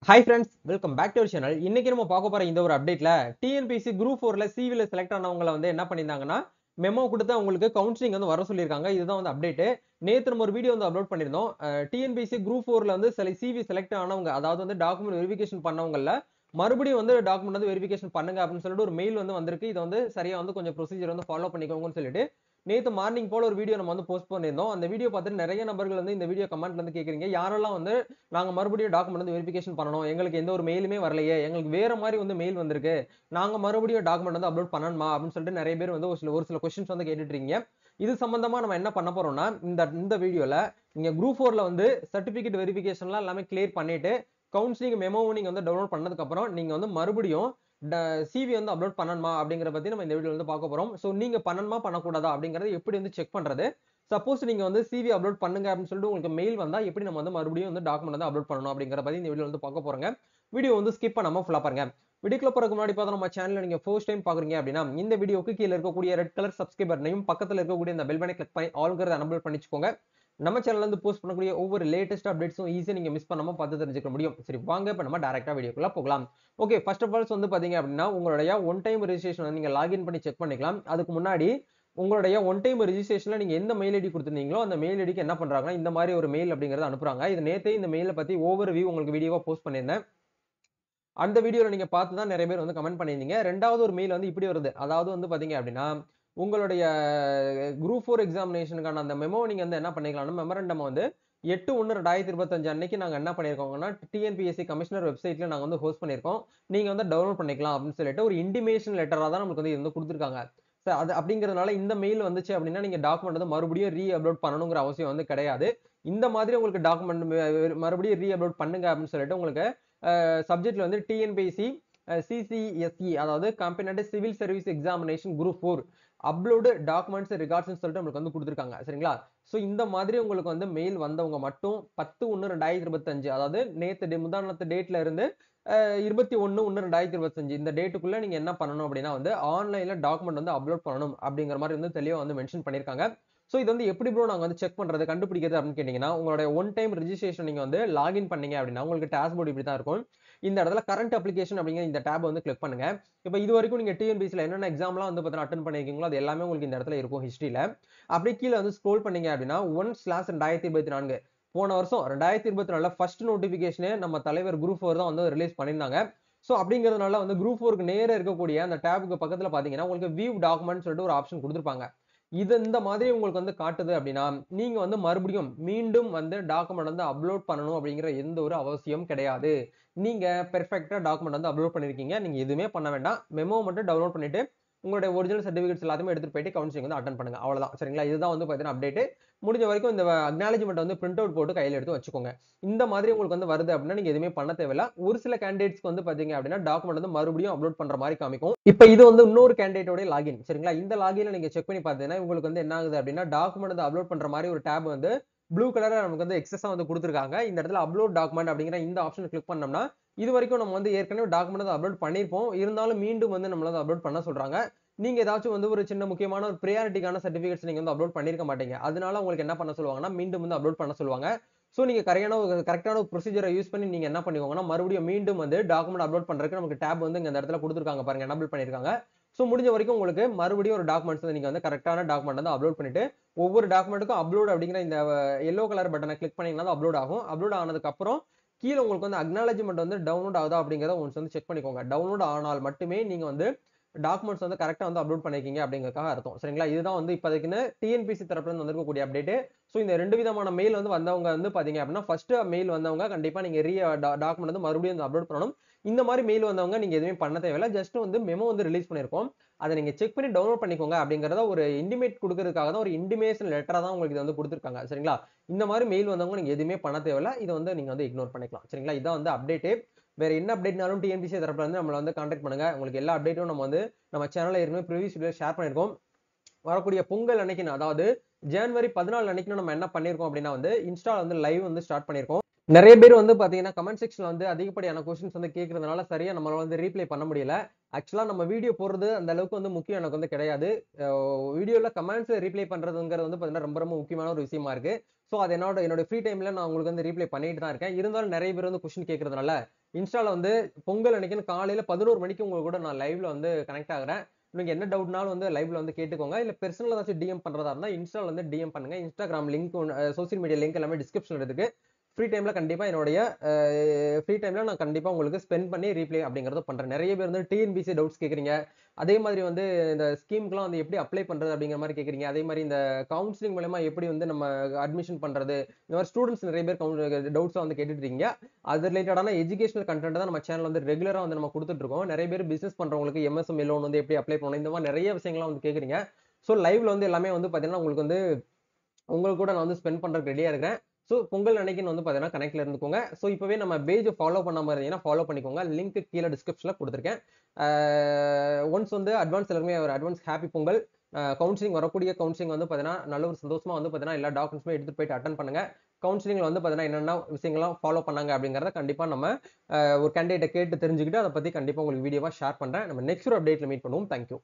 Hi friends, welcome back to our channel. இன்னைக்கு நம்ம பார்க்க போற இந்த ஒரு அப்டேட்ல TNPSC Group 4ல CVல செலக்ட் ஆனவங்கள வந்து என்ன பண்ணிருந்தாங்கன்னா மெமோ கொடுத்து உங்களுக்கு கவுன்சிலிங் வந்து வர சொல்லிருக்காங்க. இதுதான் வந்து அப்டேட். நேத்து நம்ம ஒரு வீடியோ வந்து அப்லோட் பண்ணிருந்தோம். TNPSC Group 4ல வந்து CV செலக்ட் ஆனவங்க அதாவது வந்து டாக்குமெண்ட் வெரிஃபிகேஷன் பண்ணவங்கல மறுபடியும் வந்து டாக்குமெண்ட் வந்து வெரிஃபிகேஷன் பண்ணுங்க அப்படின்னு சொல்லிட்டு ஒரு மெயில் வந்து வந்திருக்கு. இது வந்து சரியா வந்து கொஞ்சம் ப்ரொசீஜர் வந்து ஃபாலோ பண்ணிக்கோங்கன்னு சொல்லிட்டு நேத்து மார்னிங் போல ஒரு வீடியோ நம்ம வந்து போஸ்ட் பண்ணிருந்தோம். அந்த வீடியோ பார்த்துட்டு நிறைய நபர்கள் வந்து இந்த வீடியோ கமெண்ட்ல வந்து கேக்குறீங்க. யாரெல்லாம் வந்து நாங்க மறுபடியும் டாக்குமெண்ட் வந்து வெரிஃபிகேஷன் பண்ணணும். எங்களுக்கு எந்த ஒரு மெயிலுமே வரலையே. எங்களுக்கு வேற மாதிரி வந்து மெயில் வந்திருக்கு. நாங்க மறுபடியும் டாக்குமெண்ட் வந்து அப்லோட் பண்ணணுமா அப்படின்னு சொல்லிட்டு நிறைய பேர் வந்து ஒரு சில क्वेश्चंस வந்து கேட்டுட்டு இருக்கீங்க. இது சம்பந்தமா நம்ம என்ன பண்ண போறோம்னா இந்த வீடியோல நீங்க குரூப் 4ல வந்து சர்டிபிகேட் வெரிஃபிகேஷன்லாம் எல்லாமே கிளியர் பண்ணிட்டு கவுன்சிலிங் மெமோவை நீங்க வந்து டவுன்லோட் பண்ணதுக்கு அப்புறம் நீங்க வந்து மறுபடியும் CV வந்து அப்லோட் பண்ணணுமா அப்படிங்கறத பத்தி நம்ம இந்த வீடியோல வந்து பார்க்க போறோம். சோ நீங்க பண்ணணுமா பண்ணக்கூடாதா அப்படிங்கறது எப்படி வந்து செக் பண்றது? சப்போஸ் நீங்க வந்து CV அப்லோட் பண்ணுங்க அப்படின்னு சொல்லிட்டு உங்களுக்கு மெயில் வந்தா எப்படி நம்ம வந்து மறுபடியும் வந்து டாக்குமெண்ட் வந்து அப்லோட் பண்ணணும் அப்படிங்கறத பத்தி இந்த வீடியோல வந்து பார்க்க போறோங்க. வீடியோ வந்து ஸ்கிப் பண்ணாம ஃபுல்லா பாருங்க. வீடியோக்குள்ள போறதுக்கு முன்னாடி பார்த்தா நம்ம சேனலை நீங்க ஃபர்ஸ்ட் டைம் பாக்குறீங்க அப்படின்னா இந்த வீடியோக்கு கீழ இருக்கக்கூடிய ரெட் கலர் சப்ஸ்கிரைப் பட்டனையும் பக்கத்துல இருக்கக்கூடிய இந்த பெல் பட்டனை கிளிக் பண்ணி ஆல்ங்கறத எனேபிள் பண்ணிச்சுக்கோங்க. நம்ம சேனல்ல இருந்து போஸ்ட் பண்ணக்கூடிய ஒவ்வொரு லேட்டஸ்ட் அப்டேட்ஸும் ஈஸியா நீங்க மிஸ் பண்ணாம பார்த்து தெரிஞ்சுக்க முடியும். சரி வாங்க இப்ப நம்ம டைரக்டா வீடியோக்குள்ள போகலாம். ஓகே, ஃபர்ஸ்ட் ஆஃப் ஆல் வந்து பாத்தீங்க அப்படின்னா உங்களுடைய ஒன் டைம் ரெஜிஸ்ட்ரேஷன் நீங்க லாகின் பண்ணி செக் பண்ணிக்கலாம். அதுக்கு முன்னாடி உங்களுடைய ஒன் டைம் ரெஜிஸ்ட்ரேஷன்ல நீங்க எந்த மெயில் ஐடி கொடுத்திருந்தீங்களோ அந்த மெயில் ஐடிக்கு என்ன பண்றாங்கன்னா இந்த மாதிரி ஒரு மெயில் அப்படிங்கறத அனுப்புறாங்க. இது நேத்தே இந்த மெயில பத்தி ஓவர் வியூ உங்களுக்கு வீடியோவா போஸ்ட் பண்ணிருந்தேன். அந்த வீடியோல நீங்க பார்த்து தான் நிறைய பேர் வந்து கமெண்ட் பண்ணியிருந்தீங்க. ரெண்டாவது ஒரு மெயில் வந்து இப்படி வருது. அதாவது வந்து பாத்தீங்க அப்படின்னா உங்களுடைய குரூப் 4 எக்ஸாமினேஷனுக்கான அந்த மெமோ நீங்க வந்து என்ன பண்ணிக்கலாம்னா மெமரண்டம் வந்து 8/1/2025 அன்னைக்கு நாங்க என்ன பண்ணிருக்கோம்னா TNPSC கமிஷனர் வெப்சைட்ல நாங்க வந்து ஹோஸ்ட் பண்ணிருக்கோம். நீங்க வந்து டவுன்லோட் பண்ணிக்கலாம் அப்படின்னு சொல்லிட்டு ஒரு இன்டிமேஷன் லெட்டரா தான் நமக்கு வந்து இது வந்து கொடுத்திருக்காங்க. அது அப்படிங்கறதுனால இந்த மெயில் வந்துச்சு அப்படின்னா நீங்க டாக்குமெண்ட் வந்து மறுபடியும் ரீ அப்லோட் பண்ணணுங்கிற அவசியம் வந்து கிடையாது. இந்த மாதிரி உங்களுக்கு டாக்குமெண்ட் மறுபடியும் ரீ அப்லோட் பண்ணுங்க அப்படின்னு சொல்லிட்டு உங்களுக்கு சப்ஜெக்ட்ல வந்து TNPSC CCSE அதாவது combined civil service examination group 4 upload documents ரிகார்ட்ஸ்னு சொல்லிட்டு உங்களுக்கு வந்து கொடுத்திருக்காங்க. சரிங்களா? சோ இந்த மாதிரி உங்களுக்கு வந்து மெயில் வந்தவங்க மட்டும் 10/1/2025 அதாவது நேத்து முந்தானத்து டேட்ல இருந்து 21/1/2025 இந்த டேட்டுக்குள்ள நீங்க என்ன பண்ணணும் அப்படின்னா வந்து ஆன்லைன்ல டாக்குமெண்ட் வந்து அப்லோட் பண்ணணும் அப்படிங்கிற மாதிரி வந்து தெளிவா வந்து மென்ஷன் பண்ணிருக்காங்க. சோ இது வந்து எப்படி ப்ரோ நாங்க வந்து செக் பண்றது கண்டுபிடிக்கிறது அப்படின்னு கேட்டீங்கன்னா உங்களுடைய ஒன் டைம் ரெஜிஸ்ட்ரேஷன் நீங்க வந்து லாகின் பண்ணீங்க அப்படின்னா உங்களுக்கு டாஷ்போர்ட் இப்படி தான் இருக்கும். இந்த இடத்துல கரண்ட் அப்ளிகேஷன் அப்படிங்கிற இந்த டேப் வந்து கிளிக் பண்ணுங்க. இப்ப இது வரைக்கும் நீங்க TNPSCல என்னென்ன எக்ஸாம்லாம் வந்து பார்த்தீங்கன்னா அட்டெண்ட் பண்ணிருக்கீங்களோ அது எல்லாமே உங்களுக்கு இந்த இடத்துல இருக்கும் ஹிஸ்டரியில. அப்படியே கீழ வந்து ஸ்க்ரோல் பண்ணீங்க அப்படின்னா 1/2024 போன வருஷம் 2024 ஃபர்ஸ்ட் நோட்டிபிகேஷனே நம்ம தலைவர் குரூப் 4 தான் வந்து ரிலீஸ் பண்ணிருந்தாங்க. சோ அப்படிங்கிறதுனால வந்து குரூப் 4க்கு நேரா இருக்கக்கூடிய அந்த டேபுக்கு பக்கத்துல பாத்தீங்கன்னா உங்களுக்கு வியூ டாக்குமெண்ட் சொல்லிட்டு ஒரு ஆப்ஷன் கொடுத்திருப்பாங்க. இது இந்த மாதிரி உங்களுக்கு வந்து காட்டுது அப்படின்னா நீங்க வந்து மறுபடியும் மீண்டும் வந்து டாக்குமெண்ட் வந்து அப்லோட் பண்ணணும் அப்படிங்கிற எந்த ஒரு அவசியம் கிடையாது. நீங்க பெர்ஃபெக்ட்டா டாக்குமெண்ட் வந்து அப்லோட் பண்ணிருக்கீங்க. நீங்க எதுவுமே பண்ண வேண்டாம். மெமோ மட்டும் டவுன்லோட் பண்ணிட்டு உங்களுடைய ஒரிஜினல் சர்டிபிகேட்ஸ் எல்லாத்தையுமே எடுத்துட்டு போயிட்டு கவுன்சிலிங் வந்து அட்டெண்ட் பண்ணுங்க. அவ்வளவுதான். சரிங்களா? இதுதான் வந்து பாத்தீங்கன்னா அப்டேட். முடிஞ்ச வரைக்கும் இந்த அக்னாலஜ்மென்ட் வந்து பிரிண்ட் அவுட் போட்டு கையில எடுத்து வச்சுக்கோங்க. இந்த மாதிரி உங்களுக்கு வந்து வருது அப்படின்னா நீங்க எதுவுமே பண்ண தேவையில்ல. ஒரு சில கேண்டிடேட்ஸ்க்கு வந்து பாத்தீங்க அப்படின்னா டாக்குமெண்ட் வந்து மறுபடியும் அப்லோட் பண்ற மாதிரி காமிக்கும். இப்ப இது வந்து இன்னொரு கேண்டிடேட்டோட லாகின். சரிங்களா? இந்த லாகின்ல நீங்க செக் பண்ணி பார்த்தீங்கன்னா உங்களுக்கு வந்து என்ன ஆகுது அப்படின்னா டாக்குமெண்ட் வந்து அப்லோட் பண்ற மாதிரி ஒரு டேப் வந்து ப்ளூ கலர்ல நமக்கு வந்து எக்ஸஸா வந்து கொடுத்திருக்காங்க. இந்த இடத்துல அப்லோட் டாக்குமெண்ட் அப்படிங்கிற இந்த ஆப்ஷன் கிளிக் பண்ணோம்னா இது வரைக்கும் நம்ம வந்து ஏற்கனவே டாக்குமெண்ட் வந்து அப்லோட் பண்ணிருப்போம். இருந்தாலும் மீண்டும் வந்து நம்மள வந்து அப்லோட் பண்ண சொல்றாங்க. நீங்க ஏதாச்சும் வந்து ஒரு சின்ன முக்கியமான ஒரு பிரியாரிட்டிக்கான சர்டிபிகேட்ஸ் நீங்க வந்து அப்லோட் பண்ணிருக்க மாட்டீங்க. அதனால உங்களுக்கு என்ன பண்ண சொல்லுவாங்கன்னா மீண்டும் வந்து அப்லோட் பண்ண சொல்லுவாங்க. சோ நீங்க கரெக்ட்டான ஒரு ப்ரொசீஜரை யூஸ் பண்ணி நீங்க என்ன பண்ணுவீங்கன்னா மறுபடியும் மீண்டும் வந்து டாக்குமெண்ட் அப்லோட் பண்றதுக்கு நமக்கு டேப் வந்து இந்த இடத்துல கொடுத்திருக்காங்க பாருங்க. எனேபிள் பண்ணிருக்காங்க. சோ முடிஞ்ச வரைக்கும் உங்களுக்கு மறுபடியும் ஒரு டாக்குமெண்ட்ஸ் வந்து நீங்க வந்து கரெக்ட்டான டாக்குமெண்ட் வந்து அப்லோட் பண்ணிட்டு ஒவ்வொரு டாக்குமெண்ட்டுக்கும் அப்லோட் அப்படிங்கிற இந்த yellow கலர் பட்டனை கிளிக் பண்ணீங்கன்னா அப்லோட் ஆகும். அப்லோட் ஆனதுக்கு அப்புறம் கீழ உங்களுக்கு வந்து அக்னாலஜ்மென்ட் வந்து டவுன்லோட் ஆகுதா அப்படிங்கறத ஒன்ஸ் வந்து செக் பண்ணிக்கோங்க. டவுன்லோட் ஆனால் மட்டுமே நீங்க வந்து டாக்குமெண்ட்ஸ் வந்து கரெக்ட்டா வந்து அப்லோட் பண்ணிருக்கீங்க அப்படிங்கறதுக்காக அர்த்தம். சரிங்களா? இதுதான் வந்து இப்போதைக்கு TNPSC தரப்புல இருந்து வந்திருக்கக்கூடிய அப்டேட். சோ இந்த ரெண்டு விதமான மெயில் வந்து வந்தவங்க வந்து பாத்தீங்க அப்படின்னா ஃபர்ஸ்ட் மெயில் வந்தவங்க கண்டிப்பா நீங்க டாக்குமெண்ட் வந்து மறுபடியும் அப்லோட் பண்ணணும். இந்த மாதிரி மெயில் வந்தவங்க நீங்க எதுவுமே பண்ண தேவையில்ல. ஜஸ்ட் வந்து மெமோ வந்து ரிலீஸ் பண்ணிருக்கோம். அதை நீங்க செக் பண்ணி டவுன்லோட் பண்ணிக்கோங்க அப்படிங்கறத ஒரு இன்டிமேட் கொடுக்கிறதுக்காக தான் ஒரு இன்டிமேஷன் லெட்டரா தான் உங்களுக்கு இது வந்து கொடுத்திருக்காங்க. சரிங்களா? இந்த மாதிரி மெயில் வந்தவங்க நீங்க எதுவுமே பண்ண தேவையில்ல. இதை வந்து நீங்க வந்து இக்னோர் பண்ணிக்கலாம். சரிங்களா? இதான் வந்து அப்டேட். வேற என்ன அப்டேட்னாலும் TNPSC தரப்புல இருந்து நம்மள வந்து கான்டாக்ட் பண்ணுங்க. உங்களுக்கு எல்லா அப்டேட்டும் நம்ம வந்து நம்ம சேனல்ல ஏற்கனவே ப்ரீவியஸ் வீடியோ ஷேர் பண்ணிருக்கோம். வரக்கூடிய பொங்கல் அன்னைக்கு அதாவது ஜனவரி 14 அன்னைக்கு நம்ம என்ன பண்ணிருக்கோம் அப்படின்னா வந்து இன்ஸ்டால வந்து லைவ் வந்து ஸ்டார்ட் பண்ணிருக்கோம். நிறைய பேர் வந்து பாத்தீங்கன்னா கமெண்ட் செக்ஷன்ல வந்து அதிகப்படியான क्वेश्चंस வந்து கேக்குறதுனால சரியா நம்மளால வந்து ரீப்ளை பண்ண முடியல. ஆக்சுவலா நம்ம வீடியோ போடுறது அந்த அளவுக்கு வந்து முக்கியம் எனக்கு வந்து கிடையாது. வீடியோல கமெண்ட்ஸ் ரீப்ளை பண்றதுங்கிறது வந்து பாத்தீங்கன்னா ரொம்ப ரொம்ப முக்கியமான ஒரு விஷயமா இருக்கு. ஸோ அது என்னோட ஃப்ரீ டைம்ல நான் உங்களுக்கு வந்து ரீப்ளை பண்ணிட்டு தான் இருக்கேன். இருந்தாலும் நிறைய பேர் வந்து கொஸ்டின் கேட்கறதுனால இன்ஸ்டால வந்து பொங்கல் அன்னைக்குன்னு காலையில 11 மணிக்கு உங்க கூட நான் லைவ்ல வந்து கனெக்ட் ஆகுறேன். நீங்க என்ன டவுட்னாலும் வந்து லைவ்ல வந்து கேட்டுக்கோங்க. இல்ல பெர்சனலா ஏதாச்சும் டிஎம் பண்றதா இருந்தா இன்ஸ்டால வந்து டிஎம் பண்ணுங்க. Instagram link social media link எல்லாமே டிஸ்கிரிப்ஷன்ல இருக்கு. ஃப்ரீ டைம்ல கண்டிப்பா என்னுடைய ஃப்ரீ டைம்ல நான் கண்டிப்பா உங்களுக்கு ஸ்பெண்ட் பண்ணி ரீப்ளே அப்படிங்கறத பண்றேன். நிறைய பேர் வந்து டிஎன்பிசி டவுட்ஸ் கேக்குறீங்க. அதே மாதிரி வந்து இந்த ஸ்கீம்க்குலாம் வந்து எப்படி அப்ளை பண்றது அப்படிங்கிற மாதிரி கேக்குறீங்க. அதே மாதிரி இந்த கவுன்சிலிங் மூலமா எப்படி வந்து நம்ம அட்மிஷன் பண்றது, இந்த மாதிரி ஸ்டூடெண்ட்ஸ் நிறைய பேர் டவுட்ஸ் வந்து கேட்டுட்டு இருக்கீங்க. அது ரிலேட்டடான எஜுகேஷனல் கண்டென்ட் தான் நம்ம சேனல் வந்து ரெகுலரா வந்து நம்ம கொடுத்துட்டு இருக்கோம். நிறைய பேர் பிசினஸ் பண்றவங்களுக்கு எம்எஸ்எம்இ லோன் வந்து எப்படி அப்ளை பண்ணணும், இந்த மாதிரி நிறைய விஷயங்கள்லாம் வந்து கேக்குறீங்க. ஸோ லைவ்ல வந்து எல்லாமே வந்து பாத்தீங்கன்னா உங்களுக்கு வந்து உங்களுக்கு கூட நான் வந்து ஸ்பெண்ட் பண்றதுக்கு ரெடியா இருக்கிறேன். ஸோ பொங்கல் அன்னைக்குன்னு வந்து பாத்தீங்கன்னா கனெக்ட்ல இருந்துக்கோங்க. ஸோ இப்பவே நம்ம பேஜ் ஃபாலோ பண்ணாம இருந்தீங்கன்னா ஃபாலோ பண்ணிக்கோங்க. லிங்க் கீழே டிஸ்கிரிப்ஷன்ல கொடுத்துருக்கேன். ஒன்ஸ் வந்து அட்வான்ஸ் எல்லாருமே ஒரு அட்வான்ஸ் ஹாப்பி பொங்கல். கவுன்சிலிங் வரக்கூடிய கவுன்சிலிங் வந்து பாத்தீங்கன்னா நல்ல ஒரு சந்தோஷமா வந்து பாத்தீங்கன்னா எல்லா டாக்குமெண்ட்ஸுமே எடுத்துட்டு போயிட்டு அட்டன் பண்ணுங்க. கவுன்சிலிங்ல வந்து பாத்தீங்கன்னா என்னென்ன விஷயங்கள்லாம் ஃபாலோ பண்ணாங்க அப்படிங்கறத கண்டிப்பா நம்ம ஒரு கேண்டிடேட்டை கேட்டு தெரிஞ்சுக்கிட்டு அதை பத்தி கண்டிப்பா உங்களுக்கு வீடியோவா ஷேர் பண்றேன். நம்ம நெக்ஸ்ட் ஒரு அப்டேட்ல மீட் பண்ணுவோம். தேங்க்யூ.